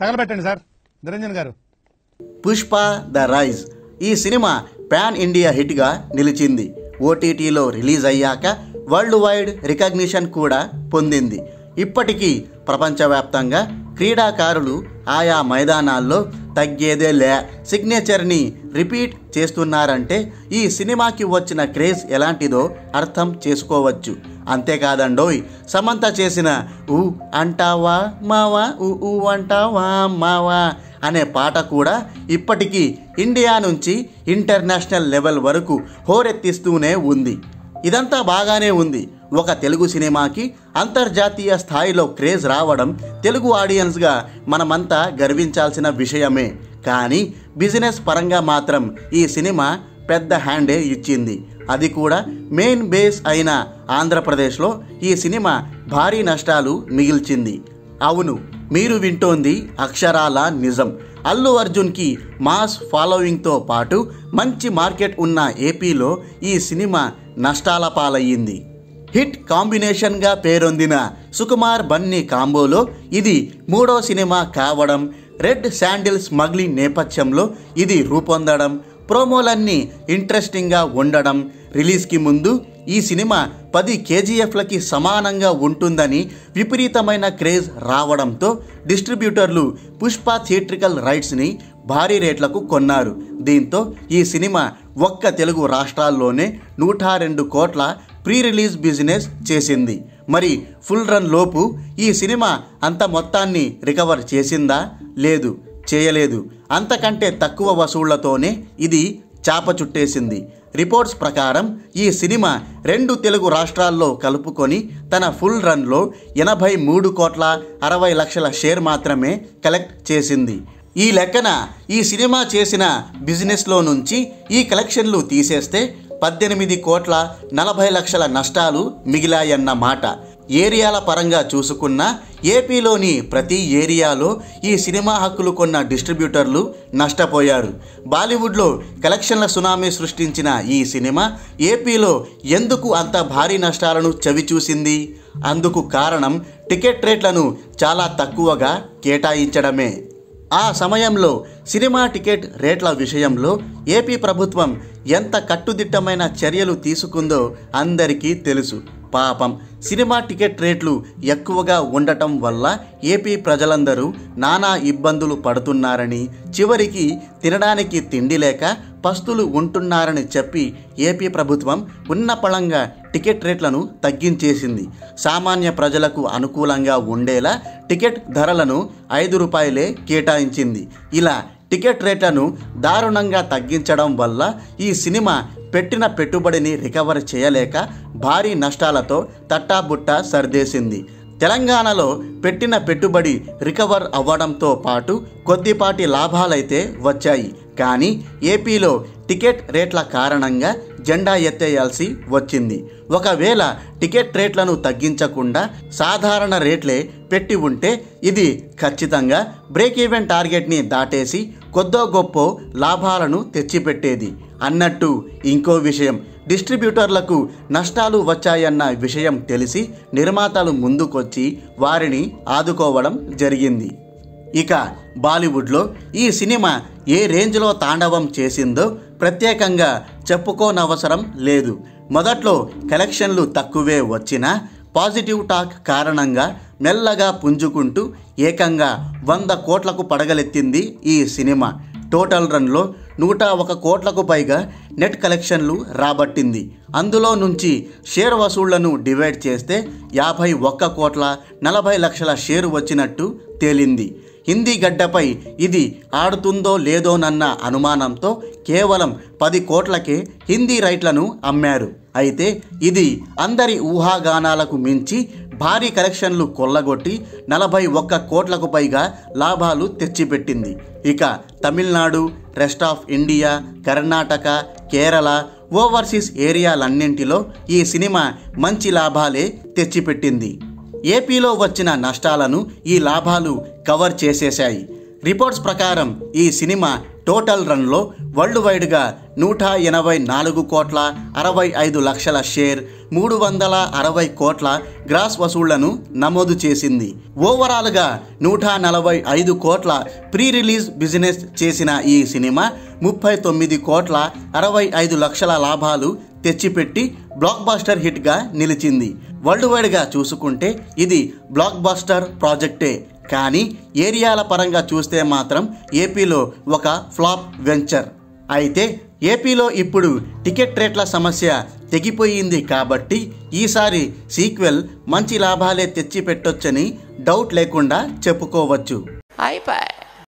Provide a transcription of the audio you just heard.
తగలబెట్టండి sir Niranjan గారు. Pushpa the rise ఈ cinema pan India హిట్గా నిలిచింది. ఓటీటీలో రిలీజ్ అయ్యాక వరల్డ్ వైడ్ రికగ్నిషన్ కూడా పొందింది. ఇప్పటికీ ప్రపంచవ్యాప్తంగా క్రీడాకారులు ఆయా మైదానాల్లో తగ్గేదే లే సిగ్నేచర్ని రిపీట్ చేస్తున్నారంటే ఈ సినిమాకి వచ్చిన క్రేజ్ ఎలాంటిదో అర్థం చేసుకోవచ్చు. అంతేకాదండోయ్, సమంత చేసిన ఊ అంటావా మావా ఊ అంటావా మావా అనే పాట కూడా ఇప్పటికీ ఇండియా నుంచి ఇంటర్నేషనల్ లెవెల్ వరకు హోరెత్తిస్తూనే ఉంది. ఇదంతా బాగానే ఉంది. ఒక తెలుగు సినిమాకి అంతర్జాతీయ స్థాయిలో క్రేజ్ రావడం తెలుగు ఆడియన్స్గా మనమంతా గర్వించాల్సిన విషయమే. కానీ బిజినెస్ పరంగా మాత్రం ఈ సినిమా పెద్ద హ్యాండే ఇచ్చింది. అది కూడా మెయిన్ బేస్ అయిన ఆంధ్రప్రదేశ్లో ఈ సినిమా భారీ నష్టాలు మిగిల్చింది. అవును, మీరు వింటోంది అక్షరాల నిజం. అల్లు అర్జున్కి మాస్ ఫాలోయింగ్తో పాటు మంచి మార్కెట్ ఉన్న ఏపీలో ఈ సినిమా నష్టాల పాలయ్యింది. హిట్ కాంబినేషన్గా పేరొందిన సుకుమార్ బన్నీ కాంబోలో ఇది 3వ సినిమా కావడం, రెడ్ శాండిల్ స్మగ్లింగ్ నేపథ్యంలో ఇది రూపొందడం, ప్రోమోలన్నీ ఇంట్రెస్టింగ్గా ఉండడం, రిలీజ్కి ముందు ఈ సినిమా 10 కేజీఎఫ్లకి సమానంగా ఉంటుందని విపరీతమైన క్రేజ్ రావడంతో డిస్ట్రిబ్యూటర్లు పుష్ప థియేట్రికల్ రైట్స్ని భారీ రేట్లకు కొన్నారు. దీంతో ఈ సినిమా ఒక్క తెలుగు రాష్ట్రాల్లోనే 102 కోట్ల ప్రీ రిలీజ్ బిజినెస్ చేసింది. మరి ఫుల్ రన్ లోపు ఈ సినిమా అంత మొత్తాన్ని రికవర్ చేసిందా? లేదు, చేయలేదు. అంతకంటే తక్కువ వసూళ్లతోనే ఇది చాప చుట్టేసింది. రిపోర్ట్స్ ప్రకారం ఈ సినిమా 2 తెలుగు రాష్ట్రాల్లో కలుపుకొని తన ఫుల్ రన్లో 83 కోట్ల 60 లక్షల షేర్ మాత్రమే కలెక్ట్ చేసింది. ఈ లెక్కన ఈ సినిమా చేసిన బిజినెస్లో నుంచి ఈ కలెక్షన్లు తీసేస్తే 18 కోట్ల 40 లక్షల నష్టాలు మిగిలాయన్నమాట. ఏరియాల పరంగా చూసుకున్న ఏపీలోని ప్రతి ఏరియాలో ఈ సినిమా హక్కులు కొన్న డిస్ట్రిబ్యూటర్లు నష్టపోయారు. బాలీవుడ్లో కలెక్షన్ల సునామీ సృష్టించిన ఈ సినిమా ఏపీలో ఎందుకు అంత భారీ నష్టాలను చవిచూసింది? అందుకు కారణం టికెట్ రేట్లను చాలా తక్కువగా కేటాయించడమే. ఆ సమయంలో సినిమా టికెట్ రేట్ల విషయంలో ఏపీ ప్రభుత్వం ఎంత కట్టుదిట్టమైన చర్యలు తీసుకుందో అందరికీ తెలుసు. పాపం సినిమా టికెట్ రేట్లు ఎక్కువగా ఉండటం వల్ల ఏపీ ప్రజలందరూ నానా ఇబ్బందులు పడుతున్నారని, చివరికి తినడానికి తిండి లేక పస్తులు ఉంటున్నారని చెప్పి ఏపీ ప్రభుత్వం ఉన్నపళంగా టికెట్ రేట్లను తగ్గించేసింది. సామాన్య ప్రజలకు అనుకూలంగా ఉండేలా టికెట్ ధరలను 5 రూపాయలే కేటాయించింది. ఇలా టికెట్ రేట్లను దారుణంగా తగ్గించడం వల్ల ఈ సినిమా పెట్టిన పెట్టుబడిని రికవర్ చేయలేక భారీ నష్టాలతో తట్టాబుట్టా సర్దేసింది. తెలంగాణలో పెట్టిన పెట్టుబడి రికవర్ అవ్వడంతో పాటు కొద్దిపాటి లాభాలైతే వచ్చాయి. కానీ ఏపీలో టికెట్ రేట్ల కారణంగా జెండా ఎత్తేయాల్సి వచ్చింది. ఒకవేళ టికెట్ రేట్లను తగ్గించకుండా సాధారణ రేట్లే పెట్టి ఉంటే ఇది ఖచ్చితంగా బ్రేక్ ఈవెన్ టార్గెట్ని దాటేసి కొద్దో గొప్ప లాభాలను తెచ్చిపెట్టేది. అన్నట్టు ఇంకో విషయం, డిస్ట్రిబ్యూటర్లకు నష్టాలు వచ్చాయన్న విషయం తెలిసి నిర్మాతలు ముందుకొచ్చి వారిని ఆదుకోవడం జరిగింది. ఇక బాలీవుడ్లో ఈ సినిమా ఏ రేంజ్లో తాండవం చేసిందో ప్రత్యేకంగా చెప్పుకోనవసరం లేదు. మొదట్లో కలెక్షన్లు తక్కువే వచ్చినా పాజిటివ్ టాక్ కారణంగా మెల్లగా పుంజుకుంటూ ఏకంగా 100 కోట్లకు పడగలెత్తింది ఈ సినిమా. టోటల్ రన్లో 101 కోట్లకు పైగా నెట్ కలెక్షన్లు రాబట్టింది. అందులో నుంచి షేర్ వసూళ్లను డివైడ్ చేస్తే 51 కోట్ల 40 లక్షల షేరు వచ్చినట్టు తేలింది. హిందీ గడ్డపై ఇది ఆడుతుందో లేదోనన్న అనుమానంతో కేవలం 10 కోట్లకే హిందీ రైట్లను అమ్మారు. అయితే ఇది అందరి ఊహాగానాలకు మించి భారీ కలెక్షన్లు కొల్లగొట్టి 41 కోట్లకు పైగా లాభాలు తెచ్చిపెట్టింది. ఇక Tamil Nadu, rest of India, Karnataka, Kerala, overseas ఏరియాలన్నింటిలో ఈ సినిమా మంచి లాభాలే తెచ్చిపెట్టింది. ఏపీలో వచ్చిన నష్టాలను ఈ లాభాలు కవర్ చేసేశాయి. రిపోర్ట్స్ ప్రకారం ఈ సినిమా టోటల్ రన్లో వరల్డ్ వైడ్గా 184,65,00,000 షేర్, 360 కోట్ల గ్రాస్ వసూళ్లను నమోదు చేసింది. ఓవరాల్గా 145 కోట్ల ప్రీ రిలీజ్ బిజినెస్ చేసిన ఈ సినిమా 39,65,00,000 లాభాలు తెచ్చిపెట్టి బ్లాక్ బాస్టర్ హిట్గా నిలిచింది. వరల్డ్ వైడ్గా చూసుకుంటే ఇది బ్లాక్ బాస్టర్ ప్రాజెక్టే, కానీ ఏరియాల పరంగా చూస్తే మాత్రం ఏపీలో ఒక ఫ్లాప్ వెంచర్. అయితే ఏపీలో ఇప్పుడు టికెట్ రేట్ల సమస్య తెగిపోయింది కాబట్టి ఈసారి సీక్వెల్ మంచి లాభాలే తెచ్చిపెట్టొచ్చని డౌట్ లేకుండా చెప్పుకోవచ్చు.